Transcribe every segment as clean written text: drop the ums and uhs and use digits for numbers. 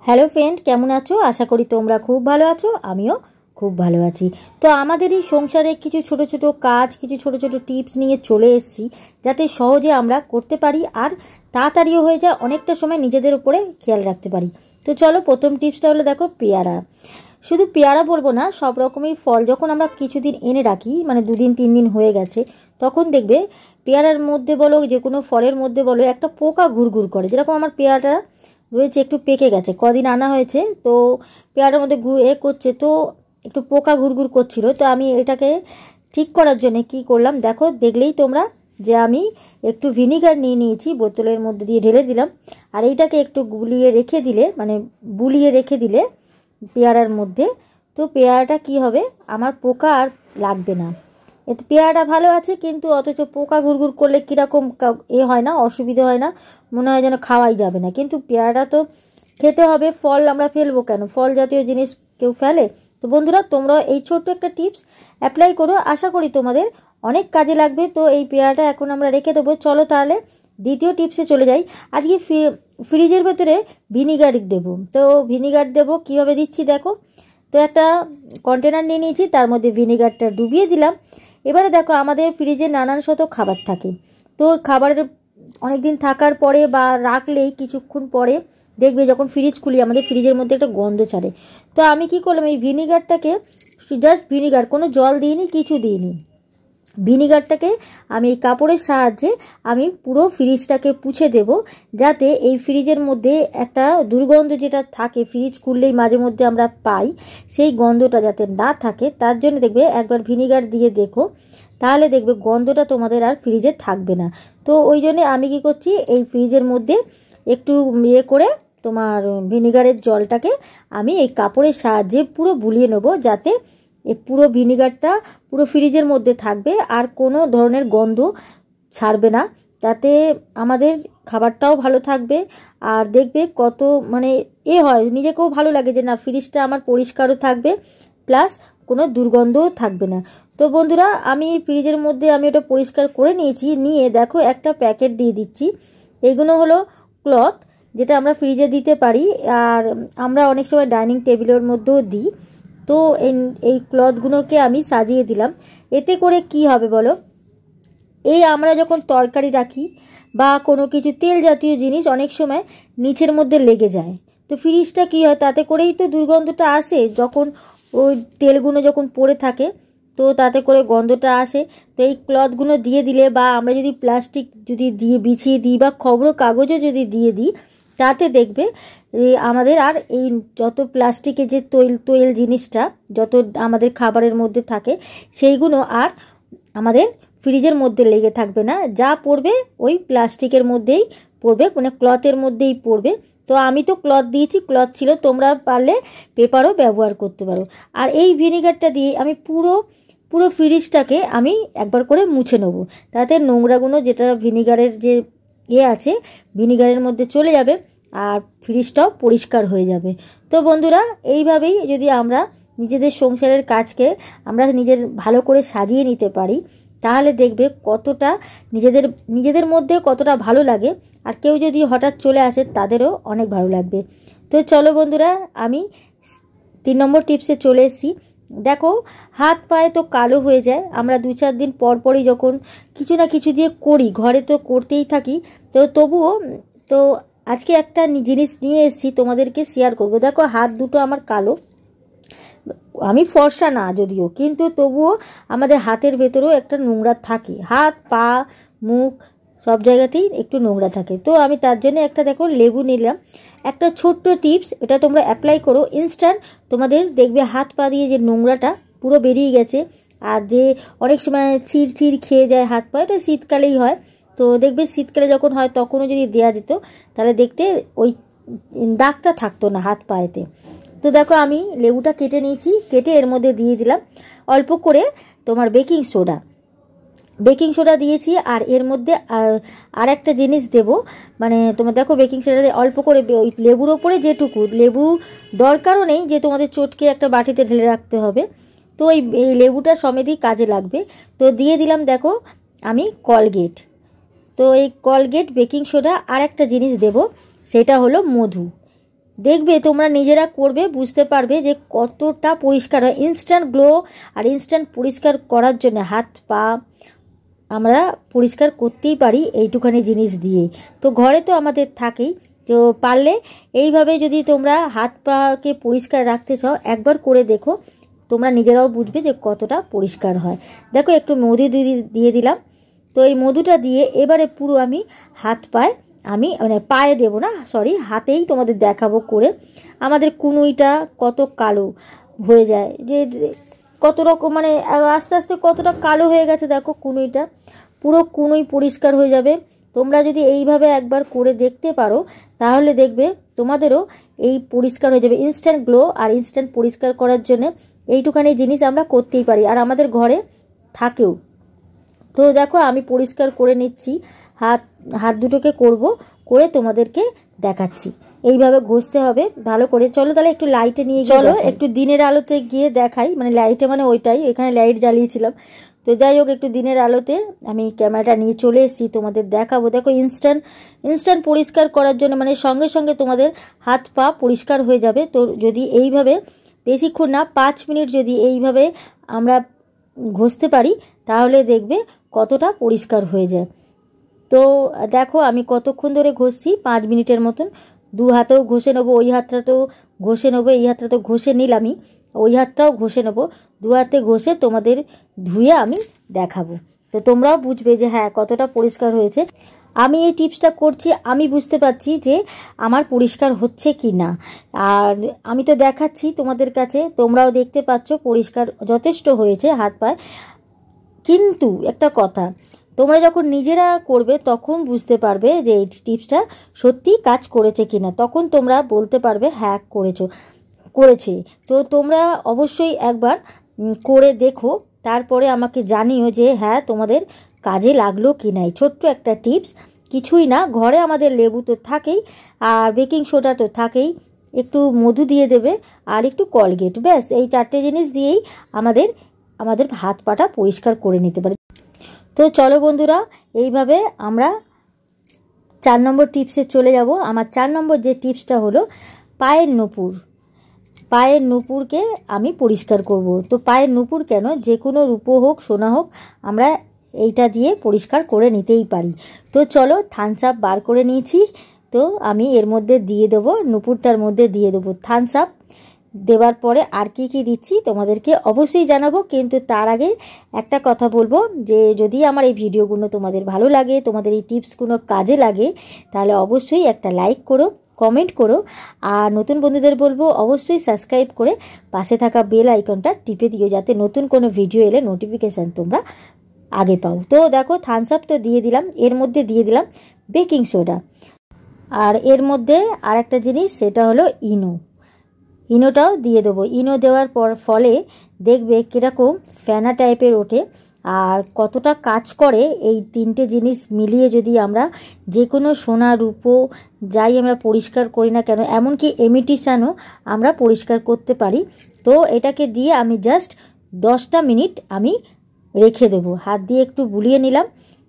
Hello friend, কেমন আছো? আশা করি তোমরা খুব ভালো আছো, আমিও খুব ভালো আছি। তো আমাদের এই সংসারে কিছু ছোট ছোট কাজ, কিছু ছোট ছোট টিপস নিয়ে চলে এসেছি, যাতে সহজে আমরা করতে পারি আর তাড়াতাড়িও হয়ে যায়, অনেকটা সময় নিজেদের উপরে খেয়াল রাখতে পারি। তো চলো, প্রথম টিপসটা হলো, দেখো, পেয়ারা। শুধু পেয়ারা বলবো না, সব রকমই ফল যখন আমরা কিছুদিন এনে রাখি, মানে 2 দিন 3 দিন হয়ে গেছে, তখন দেখবে পেয়ারার মধ্যে বলো, যে কোনো ফলের মধ্যে বলো, একটা পোকা ঘুরঘুর করে। যেরকম আমার পেয়ারাটা রয়েছে, একটু পেকে গেছে, কদিন আনা হয়েছে, তো পেয়ারার মধ্যে করছে, তো একটু পোকা ঘুরঘুর করছিল। তো আমি এটাকে ঠিক করার জন্য কি করলাম, দেখো, দেখলেই তোমরা, যে আমি একটু ভিনিগার নিয়ে নিয়েছি, বোতলের মধ্যে দিয়ে ঢেলে দিলাম, আর এইটাকে একটু গুলিয়ে রেখে দিলে, মানে বুলিয়ে রেখে দিলে পেয়ারার মধ্যে, তো পেয়ারাটা কি হবে, আমার পোকা আর লাগবে না। এতে পেয়ারাটা ভালো আছে, কিন্তু অথচ পোকা ঘুরঘুর করলে কীরকম হয় না, অসুবিধে হয় না, মনে হয় যেন খাওয়াই যাবে না। কিন্তু পেয়ারাটা তো খেতে হবে, ফল আমরা ফেলবো কেন? ফল জাতীয় জিনিস কেউ ফেলে? তো বন্ধুরা, তোমরা এই ছোট্ট একটা টিপস অ্যাপ্লাই করো, আশা করি তোমাদের অনেক কাজে লাগবে। তো এই পেয়ারাটা এখন আমরা রেখে দেবো। চলো তাহলে দ্বিতীয় টিপসে চলে যাই। আজকে ফ্রিজের ভেতরে ভিনিগার দেবো। তো ভিনিগার দেবো কীভাবে দিচ্ছি দেখো। তো একটা কন্টেনার নিয়ে নিয়েছি, তার মধ্যে ভিনিগারটা ডুবিয়ে দিলাম। এবারে দেখো, আমাদের ফ্রিজে নানান শত খাবার থাকে, তো খাবারের অনেক দিন থাকার পরে বা রাখলেই কিছুক্ষণ পরে দেখবে, যখন ফ্রিজ খুলি, আমাদের ফ্রিজের মধ্যে একটা গন্ধ ছাড়ে। তো আমি কি করলাম, এই ভিনিগারটাকে, জাস্ট ভিনিগার, কোনো জল দিইনি, কিছু দিইনি, ভিনিগারটাকে আমি এই কাপড়ের সাহায্যে আমি পুরো ফ্রিজটাকে পুছে দেব, যাতে এই ফ্রিজের মধ্যে একটা দুর্গন্ধ যেটা থাকে, ফ্রিজ খুললেই মাঝে মধ্যে আমরা পাই, সেই গন্ধটা যাতে না থাকে, তার জন্য দেখবে একবার ভিনিগার দিয়ে দেখো, তাহলে দেখবে গন্ধটা তোমাদের আর ফ্রিজে থাকবে না। তো ওই জন্যে আমি কি করছি, এই ফ্রিজের মধ্যে একটু করে তোমার ভিনিগারের জলটাকে আমি এই কাপড়ের সাহায্যে পুরো বুলিয়ে নেবো, যাতে এই পুরো ভিনিগারটা পুরো ফ্রিজের মধ্যে থাকবে আর কোনো ধরনের গন্ধ ছাড়বে না, তাতে আমাদের খাবারটাও ভালো থাকবে। আর দেখবে কত মানে হয়, নিজেকেও ভালো লাগে যে না, ফ্রিজটা আমার পরিষ্কারও থাকবে, প্লাস কোনো দুর্গন্ধও থাকবে না। তো বন্ধুরা, আমি ফ্রিজের মধ্যে আমি ওটা পরিষ্কার করে নিয়েছি, নিয়ে দেখো একটা প্যাকেট দিয়ে দিচ্ছি। এইগুলো হলো ক্লথ, যেটা আমরা ফ্রিজে দিতে পারি, আর আমরা অনেক সময় ডাইনিং টেবিলের মধ্যেও দিই। তো এই ক্লথগুলোকে আমি সাজিয়ে দিলাম। এতে করে কি হবে বলো, এই আমরা যখন তরকারি রাখি বা কোনো কিছু তেল জাতীয় জিনিস অনেক সময় নিচের মধ্যে লেগে যায়, তো ফ্রিজটা কি হয়, তাতে করেই তো দুর্গন্ধটা আসে, যখন ওই তেলগুলো যখন পড়ে থাকে, তো তাতে করে গন্ধটা আসে। তো এই ক্লথগুলো দিয়ে দিলে, বা আমরা যদি প্লাস্টিক যদি দিয়ে বিছিয়ে দিই, বা খবর কাগজও যদি দিয়ে দিই, তাতে দেখবে আমাদের আর এই যত প্লাস্টিকের যে তৈল জিনিসটা যত আমাদের খাবারের মধ্যে থাকে, সেইগুলো আর আমাদের ফ্রিজের মধ্যে লেগে থাকবে না, যা পড়বে ওই প্লাস্টিকের মধ্যেই পড়বে, মানে ক্লথের মধ্যেই পড়বে। তো আমি তো ক্লথ দিয়েছি, ক্লথ ছিল, তোমরা পারলে পেপারও ব্যবহার করতে পারো। আর এই ভিনিগারটা দিয়ে আমি পুরো ফ্রিজটাকে আমি একবার করে মুছে নেবো, তাতে নোংরাগুলো যেটা ভিনিগারের যে আছে, ভিনিগারের মধ্যে চলে যাবে, আর ফ্রিজটাও পরিষ্কার হয়ে যাবে। তো বন্ধুরা, এইভাবেই যদি আমরা নিজেদের সংসারের কাজকে আমরা ভালো করে সাজিয়ে নিতে পারি, তাহলে দেখবে কতটা নিজেদের মধ্যে কতটা ভালো লাগে, আর কেউ যদি হঠাৎ চলে আসে, তাদেরও অনেক ভালো লাগবে। তো চলো বন্ধুরা, আমি 3 নম্বর টিপসে চলে এসেছি। দেখো, হাত পায়ে তো কালো হয়ে যায়, আমরা 2-4 দিন পর পরই যখন কিছু না কিছু দিয়ে করি, ঘরে তো করতেই থাকি, তো তবুও তো আজকে একটা জিনিস নিয়ে এসেছি, তোমাদেরকে শেয়ার করব। দেখো, হাত দুটো আমার কালো, আমি ফর্সা না যদিও, কিন্তু তবুও আমাদের হাতের ভেতরেও একটা নোংরা থাকে, হাত পা মুখ সব জায়গাতেই একটু নোংরা থাকে। তো আমি তার জন্য একটা, দেখো, লেবু নিলাম। একটা ছোট্ট টিপস, এটা তোমরা অ্যাপ্লাই করো, ইনস্ট্যান্ট তোমাদের দেখবে হাত পা দিয়ে যে নোংরাটা পুরো বেরিয়ে গেছে। আর যে অনেক সময় ছিঁড় খেয়ে যায় হাত পা, এটা শীতকালেই হয়, তো দেখবে শীতকালে যখন হয় তখনও যদি দেওয়া যেত, তাহলে দেখতে ওই দাগটা থাকতো না হাত পায়েতে। তো দেখো, আমি লেবুটা কেটে নিয়েছি, কেটে এর মধ্যে দিয়ে দিলাম অল্প করে তোমার বেকিং সোডা দিয়েছি, আর এর মধ্যে আর একটা জিনিস দেব, মানে তোমার দেখো, বেকিং সোডা দিয়ে অল্প করে, ওই লেবুর ওপরে যেটুকু লেবু দরকারও নেই যে তোমাদের চটকে একটা বাটিতে ঢেলে রাখতে হবে, তো এই লেবুটা সমেতই কাজে লাগবে। তো দিয়ে দিলাম, দেখো, আমি কলগেট। তো এই কলগেট, বেকিং সোডা, আর একটা জিনিস দেব, সেটা হলো মধু। দেখবে তোমরা নিজেরা করবে, বুঝতে পারবে যে কতটা পরিষ্কার হয়। ইনস্ট্যান্ট গ্লো আর ইনস্ট্যান্ট পরিষ্কার করার জন্য হাত পা আমরা পরিষ্কার করতেই পারি এইটুখানি জিনিস দিয়ে। তো ঘরে তো আমাদের থাকেই, তো পারলে এইভাবে যদি তোমরা হাত পাকে পরিষ্কার রাখতে চাও একবার করে দেখো, তোমরা নিজেরাও বুঝবে যে কতটা পরিষ্কার হয়। দেখো একটু মধু দিয়ে দিলাম। তো এই মধুটা দিয়ে এবারে পুরো আমি হাত পায়ে মানে পায়ে দেবো না, সরি, হাতেই তোমাদের দেখাবো করে। আমাদের কুনুইটা কত কালো হয়ে যায়, যে কত রকম মানে আস্তে আস্তে কতটা কালো হয়ে গেছে। দেখো কুনুইটা পুরো কুনুই পরিষ্কার হয়ে যাবে। তোমরা যদি এইভাবে একবার করে দেখতে পারো তাহলে দেখবে তোমাদেরও এই পরিষ্কার হয়ে যাবে। ইনস্ট্যান্ট গ্লো আর ইনস্ট্যান্ট পরিষ্কার করার জন্য এইটুখানি জিনিস আমরা করতেই পারি, আর আমাদের ঘরে থাকেও। তো দেখো আমি পরিষ্কার করে নিচ্ছি, হাত দুটোকে করে তোমাদেরকে দেখাচ্ছি। এইভাবে ঘষতে হবে ভালো করে। চলো তাহলে একটু লাইটে নিয়ে চলো, একটু দিনের আলোতে গিয়ে দেখাই, মানে লাইটে মানে ওইটাই, এখানে লাইট জ্বালিয়েছিলাম। তো যাই হোক, একটু দিনের আলোতে আমি ক্যামেরাটা নিয়ে চলে এসেছি, তোমাদের দেখাবো। দেখো ইনস্ট্যান্ট পরিষ্কার করার জন্য মানে সঙ্গে সঙ্গে তোমাদের হাত পা পরিষ্কার হয়ে যাবে। তো যদি এইভাবে বেশিক্ষণ না 5 মিনিট যদি এইভাবে আমরা ঘষতে পারি তাহলে দেখবে কতটা পরিষ্কার হয়ে যায়। তো দেখো আমি কতক্ষণ ধরে ঘষছি, 5 মিনিটের মতন। 2 হাতেও ঘষে নেবো, ওই হাতটাতেও ঘষে নেবো, এই হাতটা তো ঘষে নিলামই, ওই হাতটাও ঘষে নেবো। 2 হাতে ঘষে তোমাদের ধুয়ে আমি দেখাবো, তো তোমরাও বুঝবে যে হ্যাঁ কতটা পরিষ্কার হয়েছে। আমি এই টিপসটা করছি, আমি বুঝতে পারছি যে আমার পরিষ্কার হচ্ছে কি না, আর আমি তো দেখাচ্ছি তোমাদের কাছে, তোমরাও দেখতে পাচ্ছ পরিষ্কার যথেষ্ট হয়েছে হাত পায়ে। কিন্তু একটা কথা, তোমরা যখন নিজেরা করবে তখন বুঝতে পারবে যে এই টিপসটা সত্যি কাজ করেছে কিনা, তখন তোমরা বলতে পারবে হ্যাঁ করেছে। তো তোমরা অবশ্যই একবার করে দেখো, তারপরে আমাকে জানিও যে হ্যাঁ তোমাদের কাজে লাগলো কি না। ছোট্ট একটা টিপস, কিছুই না, ঘরে আমাদের লেবু তো থাকেই, আর বেকিং সোডা তো থাকেই, একটু মধু দিয়ে দেবে আর একটু কলগেট, ব্যাস এই 4টে জিনিস দিয়েই আমাদের হাত পাটা পরিষ্কার করে নিতে পারি। তো চলো বন্ধুরা, এইভাবে আমরা 4 নম্বর টিপসে চলে যাব। আমার 4 নম্বর যে টিপসটা হলো পায়ের নুপুরকে আমি পরিষ্কার করব। তো পায়ের নুপুর কেন, যে কোনো রূপো হোক সোনা হোক, আমরা এইটা দিয়ে পরিষ্কার করে নিতেই পারি। তো চলো, থামস আপ বার করে নিয়েছি, তো আমি এর মধ্যে দিয়ে দেবো, নুপুরটার মধ্যে দিয়ে দেবো থামস আপ। দেওয়ার পরে আর কি দিচ্ছি তোমাদেরকে অবশ্যই জানাবো, কিন্তু তার আগে একটা কথা বলবো যে যদি আমার এই ভিডিওগুলো তোমাদের ভালো লাগে, তোমাদের এই টিপসগুলো কাজে লাগে, তাহলে অবশ্যই একটা লাইক করো, কমেন্ট করো, আর নতুন বন্ধুদের বলবো অবশ্যই সাবস্ক্রাইব করে পাশে থাকা বেল আইকনটা টিপে দিও, যাতে নতুন কোনো ভিডিও এলে নোটিফিকেশান তোমরা আগে পাও। তো দেখো থামস আপ তো দিয়ে দিলাম, এর মধ্যে দিয়ে দিলাম বেকিং সোডা, আর এর মধ্যে আর একটা জিনিস, সেটা হলো ইনোটাও দিয়ে দেবো। ইনো দেওয়ার ফলে দেখবে কীরকম ফেনা টাইপের ওঠে, আর কতটা কাজ করে এই 3টে জিনিস মিলিয়ে যদি আমরা যে কোনো সোনা রূপো যাই আমরা পরিষ্কার করি না কেন, এমনকি ইমিটেশনও আমরা পরিষ্কার করতে পারি। তো এটাকে দিয়ে আমি জাস্ট 10টা মিনিট আমি রেখে দেবো, হাত দিয়ে একটু বুলিয়ে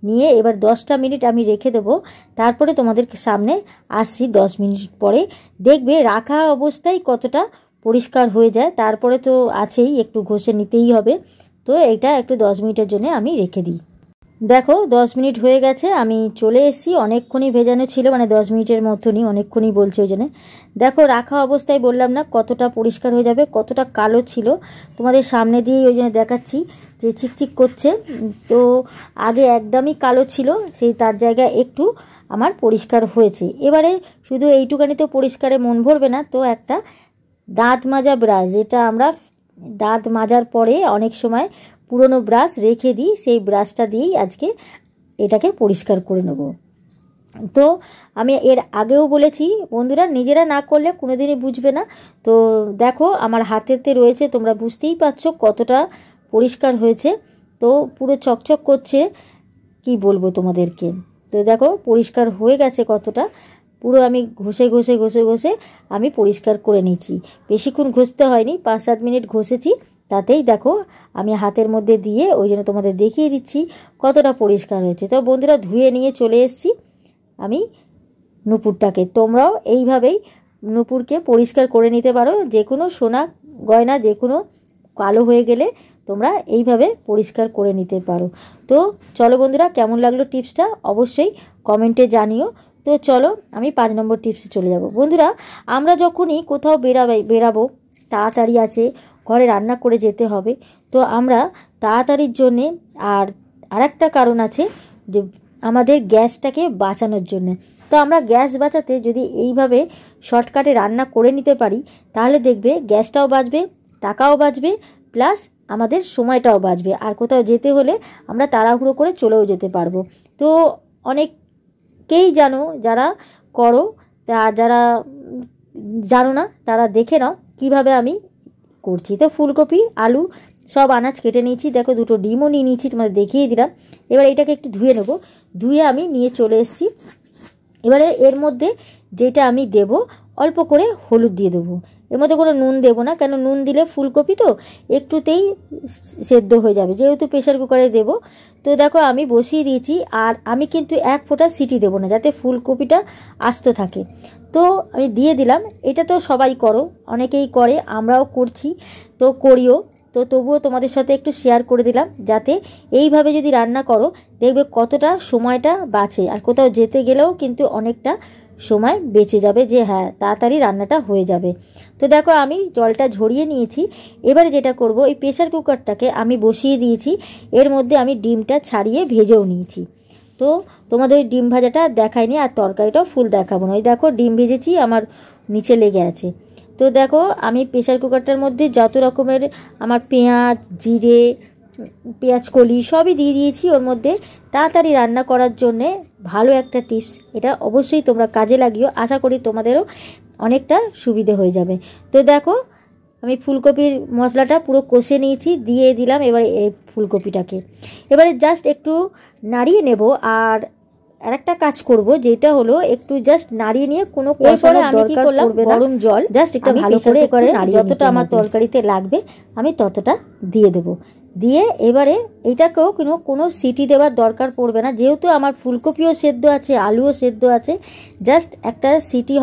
নিয়ে এবার 10টা মিনিট আমি রেখে দেবো। তারপরে তোমাদের সামনে আসছি 10 মিনিট পরে, দেখবে রাখা অবস্থায় কতটা পরিষ্কার হয়ে যায়। তারপরে তো আছেই, একটু ঘষে নিতেই হবে। তো এইটা একটু 10 মিনিটের জন্য আমি রেখে দিই। দেখো 10 মিনিট হয়ে গেছে, আমি চলে এসেছি। অনেকক্ষণই ভেজানো ছিল, মানে 10 মিনিটের মতনই, অনেকক্ষণই বলছে ওই জন্যে। দেখো রাখা অবস্থায় বললাম না কতটা পরিষ্কার হয়ে যাবে, কতটা কালো ছিল, তোমাদের সামনে দিয়েই ওই জন্য দেখাচ্ছি যে চিকচিক করছে। তো আগে একদমই কালো ছিল, সেই তার জায়গায় একটু আমার পরিষ্কার হয়েছে। এবারে শুধু এইটুকানিতে পরিষ্কারে মন ভরবে না, তো একটা দাঁত মাজা ব্রাশ, যেটা আমরা দাঁত মাজার পরে অনেক সময় পুরনো ব্রাশ রেখে দিই, সেই ব্রাশটা দিয়েই আজকে এটাকে পরিষ্কার করে নেব। তো আমি এর আগেও বলেছি বন্ধুরা, নিজেরা না করলে কোনোদিনই বুঝবে না। তো দেখো আমার হাতেতে রয়েছে, তোমরা বুঝতেই পারছো কতটা পরিষ্কার হয়েছে। তো পুরো চকচক করছে, কি বলবো তোমাদেরকে। তো দেখো পরিষ্কার হয়ে গেছে কতটা, পুরো আমি ঘষে আমি পরিষ্কার করে নিচ্ছি। বেশিক্ষণ ঘষতে হয়নি, 5-7 মিনিট ঘষেছি, তাতেই দেখো আমি হাতের মধ্যে দিয়ে ওই জন্য তোমাদের দেখিয়ে দিচ্ছি কতটা পরিষ্কার হয়েছে। তো বন্ধুরা ধুয়ে নিয়ে চলে এসেছি আমি নুপুরটাকে। তোমরাও এইভাবেই নুপুরকে পরিষ্কার করে নিতে পারো। যে কোনো সোনা গয়না যে কোনো কালো হয়ে গেলে তোমরা এইভাবে পরিষ্কার করে নিতে পারো। তো চলো বন্ধুরা, কেমন লাগলো টিপসটা অবশ্যই কমেন্টে জানিও। তো চলো আমি 5 নম্বর টিপসে চলে যাব। বন্ধুরা, আমরা যখনই কোথাও বেরাবো, তাড়াতাড়ি আছে, ঘরে রান্না করে যেতে হবে, তো আমরা তাড়াতাড়ির জন্যে আর একটা কারণ আছে যে আমাদের গ্যাসটাকে বাঁচানোর জন্য। তো আমরা গ্যাস বাঁচাতে যদি এইভাবে শর্টকাটে রান্না করে নিতে পারি, তাহলে দেখবে গ্যাসটাও বাঁচবে, টাকাও বাঁচবে, প্লাস আমাদের সময়টাও বাঁচবে। আর কোথাও যেতে হলে আমরা তাড়াহুড়ো করে চলেও যেতে পারবো। তো অনেকেই জানো যারা করো, তা যারা জানো না তারা দেখে নাও কীভাবে আমি করছি। তো ফুলকপি, আলু সব আনাজ কেটে নিয়েছি, দেখো 2টো ডিমও নিয়ে নিয়েছি, তোমাদের দেখিয়ে দিলাম। এবার এটাকে একটু ধুয়ে নেব। ধুয়ে আমি নিয়ে চলে এসেছি। এবারে এর মধ্যে যেটা আমি দেব, অল্প করে হলুদ দিয়ে দেবো। এর মধ্যে কোনো নুন দেবো না, কেন নুন দিলে ফুলকপি তো একটুতেই সেদ্ধ হয়ে যাবে, যেহেতু প্রেশার কুকারে দেবো। তো দেখো আমি বসিয়ে দিয়েছি, আর আমি কিন্তু 1 ফোঁটা সিটি দেবো না, যাতে ফুলকপিটা আস্ত থাকে। তো আমি দিয়ে দিলাম। এটা তো সবাই করো, অনেকেই করে, আমরাও করছি, তো করিও। তো তবুও তোমাদের সাথে একটু শেয়ার করে দিলাম, যাতে এইভাবে যদি রান্না করো দেখবে কতটা সময়টা বাঁচে, আর কোথাও যেতে গেলেও কিন্তু অনেকটা সময় বেঁচে যাবে, যে হ্যাঁ তাড়াতাড়ি রান্নাটা হয়ে যাবে। তো দেখো আমি জলটা ঝরিয়ে নিয়েছি। এবারে যেটা করব, এই প্রেশার কুকারটাকে আমি বসিয়ে দিয়েছি, এর মধ্যে আমি ডিমটা ছাড়িয়ে ভেজেও নিয়েছি। তো তোমাদের ওই ডিম ভাজাটা দেখায়নি, আর তরকারিটাও ফুল দেখাবো না। ওই দেখো ডিম ভেজেছি, আমার নিচে লেগে আছে। তো দেখো আমি প্রেশার কুকারটার মধ্যে যত রকমের আমার পেঁয়াজ, জিরে, পেঁয়াজ কলি সবই দিয়ে দিয়েছি ওর মধ্যে, তাড়াতাড়ি রান্না করার জন্যে ভালো একটা টিপস। এটা অবশ্যই তোমরা কাজে লাগিও, আশা করি তোমাদেরও অনেকটা সুবিধে হয়ে যাবে। তো দেখো আমি ফুলকপির মশলাটা পুরো কষে নিয়েছি, দিয়ে দিলাম এবারে এই ফুলকপিটাকে। এবারে জাস্ট একটু নাড়িয়ে নেব। আর আরেকটা কাজ করব, যেটা হলো একটু জাস্ট নাড়িয়ে নিয়ে কোনো কষানোর দরকার পড়বে না, গরম জল জাস্ট একটু ভালো করে যতটা আমার তরকারিতে লাগবে আমি ততটা দিয়ে দেব। দিয়ে এবারে এটাকেও কোনো সিটি দেওয়ার দরকার পড়বে না, যেহেতু আমার ফুলকপিও সেদ্ধ আছে, আলুও সেদ্ধ আছে। জাস্ট একটা সিটি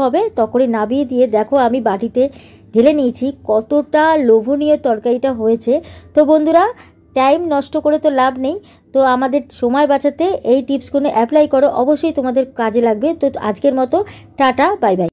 হবে, তখনই নামিয়ে দিয়ে দেখো আমি বাটিতে ঢেলে নিয়েছি। কতটা লোভনীয় তরকারিটা হয়েছে। তো বন্ধুরা, টাইম নষ্ট করে তো লাভ নেই, তো আমাদের সময় বাঁচাতে এই টিপসগুলো অ্যাপ্লাই করো, অবশ্যই তোমাদের কাজে লাগবে। তো আজকের মতো টাটা, বাই বাই।